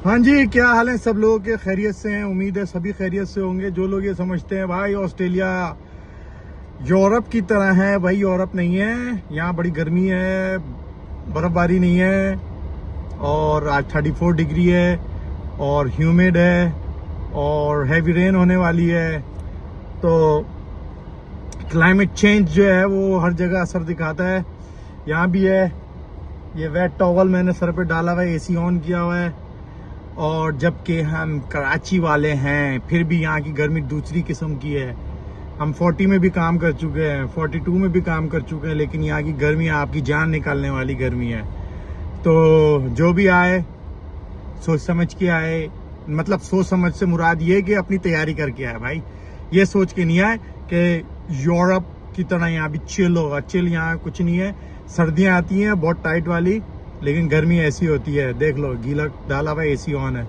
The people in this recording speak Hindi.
हाँ जी, क्या हाल है सब लोगों के? खैरियत से हैं? उम्मीद है सभी खैरियत से होंगे। जो लोग ये समझते हैं भाई ऑस्ट्रेलिया यूरोप की तरह है, भाई यूरोप नहीं है। यहाँ बड़ी गर्मी है, बर्फबारी नहीं है, और आज 34 डिग्री है और ह्यूमिड है और हैवी रेन होने वाली है। तो क्लाइमेट चेंज जो है वो हर जगह असर दिखाता है। यहाँ भी है। ये वेट टॉवल मैंने सर पे डाला हुआ है, एसी ऑन किया हुआ है। और जबकि हम कराची वाले हैं, फिर भी यहाँ की गर्मी दूसरी किस्म की है। हम 40 में भी काम कर चुके हैं, 42 में भी काम कर चुके हैं, लेकिन यहाँ की गर्मी आपकी जान निकालने वाली गर्मी है। तो जो भी आए सोच समझ के आए, मतलब सोच समझ से मुराद ये कि अपनी तैयारी करके आए भाई। ये सोच के नहीं आए कि यूरोप की तरह यहाँ भी चिल होगा। चिल यहाँ कुछ नहीं है। सर्दियाँ आती हैं बहुत टाइट वाली, लेकिन गर्मी ऐसी होती है। देख लो, गीला डाला हुआ एसी ऑन है।